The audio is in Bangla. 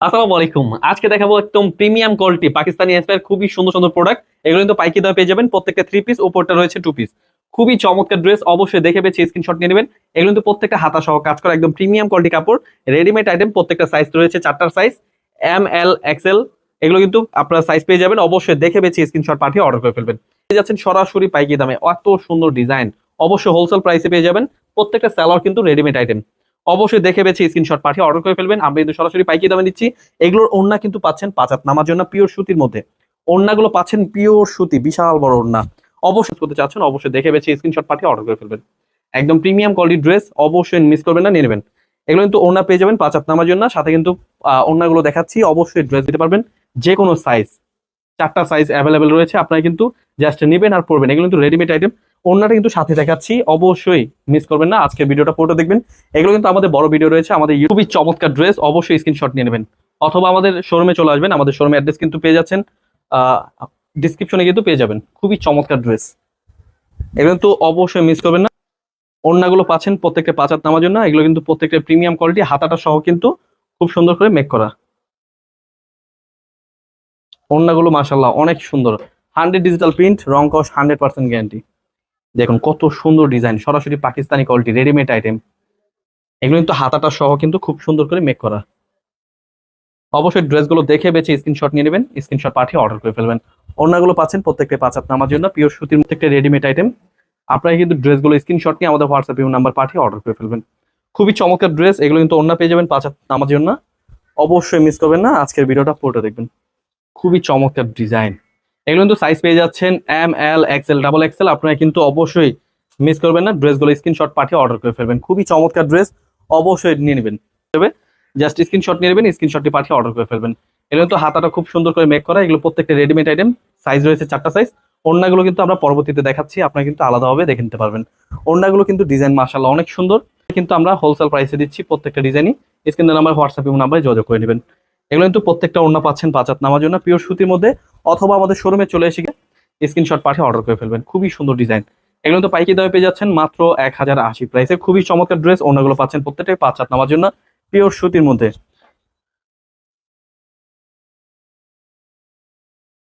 আসসালামু আলাইকুম। আজকে দেখাবো একদম প্রিমিয়াম কোয়ালিটি পাকিস্তানি এসপায়ার খুবই সুন্দর সুন্দর প্রোডাক্ট। এগুলো কিন্তু পাইকারি দামে পেয়ে যাবেন। প্রত্যেকটা 3 পিস, উপরটা রয়েছে 2 পিস। খুবই চমৎকার ড্রেস, অবশ্যই দেখে বেছে স্ক্রিনশট নিয়ে নেবেন। এগুলো কিন্তু প্রত্যেকটা হাতা সহ কাজ করা একদম প্রিমিয়াম কোয়ালিটি কাপড়। রেডিমেড আইটেম, প্রত্যেকটা সাইজ রয়েছে 4টার সাইজ, এম এল এক্সেল। এগুলো কিন্তু আপনারা সাইজ পেয়ে যাবেন। অবশ্যই দেখে বেছে স্ক্রিনশট পাঠিয়ে অর্ডার করে ফেলবেন। পেয়ে যাচ্ছেন সরাসরি পাইকারি দামে, এত সুন্দর ডিজাইন। অবশ্যই হোলসেল প্রাইসে পেয়ে যাবেন। প্রত্যেকটা সেলার কিন্তু রেডিমেড আইটেম। অবশ্যই দেখে বেছে স্ক্রিনশট পাঠিয়ে অর্ডার করে ফেলবেন। আমরা কিন্তু সরাসরি পাইকারি দামে দিচ্ছি। এগুলোর ওড়না কিন্তু পাচ্ছেন 5 হাত নামার জন্য পিওর সুতির মধ্যে। ওড়নাগুলো পাচ্ছেন পিওর সুতি, বিশাল বড় ওড়না। অবশ্যই করতে চাচ্ছেন, অবশ্যই দেখে বেছে স্ক্রিনশট পাঠিয়ে অর্ডার করে ফেলবেন। একদম প্রিমিয়াম কোয়ালিটি ড্রেস, অবশ্যই মিস করবেন না, নিয়ে নেবেন। এগুলো কিন্তু ওড়না পেয়ে যাবেন 5 হাত নামার জন্য। সাথে কিন্তু ওড়নাগুলো দেখাচ্ছি, অবশ্যই ড্রেস দিতে পারবেন যে কোনো সাইজ। 4টা সাইজ অ্যাভেলেবেল রয়েছে, আপনারা কিন্তু জাস্ট নেবেন আর পরবেন। এগুলো কিন্তু রেডিমেড আইটেম। ওড়নাটা কিন্তু সাথে দেখাচ্ছি, অবশ্যই মিস করবেন না, আজকের ভিডিওটা পুরোটা দেখবেন। এগুলো কিন্তু আমাদের বড় ভিডিও রয়েছে আমাদের খুবই চমৎকার ড্রেস, অবশ্যই স্ক্রিনশট নিয়ে নেবেন। অথবা আমাদের শোরুমে চলে আসবেন, আমাদের শোরুমে অ্যাড্রেস কিন্তু পেয়ে যাচ্ছেন, ডিসক্রিপশনে কিন্তু পেয়ে যাবেন। খুবই চমৎকার ড্রেস, এগুলো কিন্তু অবশ্যই মিস করবেন না। ওড়নাগুলো পাচ্ছেন প্রত্যেকটা 5 হাত নামার জন্য। এগুলো কিন্তু প্রত্যেকটা প্রিমিয়াম কোয়ালিটি, হাতাটা সহ কিন্তু খুব সুন্দর করে মেক করা। ওড়নাগুলো মাশাআল্লাহ অনেক সুন্দর। 100 ডিজিটাল প্রিন্ট, রং কস 100% গ্যারান্টি। দেখুন কত সুন্দর ডিজাইন, সরাসরি পাকিস্তানি কোয়ালিটি রেডিমেড আইটেম। এগুলো কিন্তু হাতাটা সহ কিন্তু খুব সুন্দর করে মেক করা। অবশ্যই ড্রেসগুলো দেখে বেছে স্ক্রিনশট নিয়ে নেবেন, স্ক্রিনশট পাঠিয়ে অর্ডার করে ফেলবেন। ওড়নাগুলো পাচ্ছেন প্রত্যেকটা 5 হাত নামার জন্য পিওর সুতির প্রত্যেকটা রেডিমেড আইটেম। আপনারা কিন্তু ড্রেসগুলো স্ক্রিনশট নিয়ে আমাদের হোয়াটসঅ্যাপ নাম্বার পাঠিয়ে অর্ডার করে ফেলবেন। খুবই চমৎকার ড্রেস, এগুলো কিন্তু ওড়না পেয়ে যাবেন 5 হাত নামার জন্য। অবশ্যই মিস করবেন না, আজকের ভিডিওটা পুরোটা দেখবেন। খুবই চমৎকার ডিজাইন। এগুলো কিন্তু সাইজ পেয়ে যাচ্ছেন M L XL double XL. আপনারা কিন্তু অবশ্যই মিস করবেন না, ড্রেসগুলো স্ক্রিনশট পাঠিয়ে অর্ডার করে ফেলবেন। খুবই চমৎকার ড্রেস, অবশ্যই নিয়ে নেবেন। তবে জাস্ট স্ক্রিনশট নিয়ে নেবেন, স্ক্রিনশটটি পাঠিয়ে অর্ডার করে ফেলবেন। এগুলো কিন্তু হাতাটা খুব সুন্দর করে মেক করা। এগুলো প্রত্যেকটা রেডিমেড আইটেম, সাইজ রয়েছে 4টা সাইজ। ওড়নাগুলো কিন্তু আমরা পরবর্তীতে দেখাচ্ছি, আপনারা কিন্তু আলাদাভাবে দেখে নিতে পারবেন। ওড়নাগুলো কিন্তু ডিজাইন মাশাআল্লাহ অনেক সুন্দর। কিন্তু আমরা হোলসেল প্রাইসে দিচ্ছি প্রত্যেকটা ডিজাইনই। স্ক্রিনের নাম্বার হোয়াটসঅ্যাপ নাম্বারে যোগাযোগ করে নেবেন। এগুলো কিন্তু প্রত্যেকটা ওড়না পাচ্ছেন 5 হাত নামার জন্য পিওর সুতির মধ্যে। অথবা আমাদের শোরুমে চলে এসে স্ক্রিনশট পাঠিয়ে অর্ডার করে ফেলবেন। খুবই সুন্দর ডিজাইন। এগুলো কিন্তু পাইকারি দামে পেয়ে যাচ্ছেন মাত্র 1080 প্রাইসে। খুবই চমৎকার ড্রেস, ওড়নাগুলো পাচ্ছেন প্রত্যেকটাই 5 হাত নামার জন্য পিওর সুতির মধ্যে।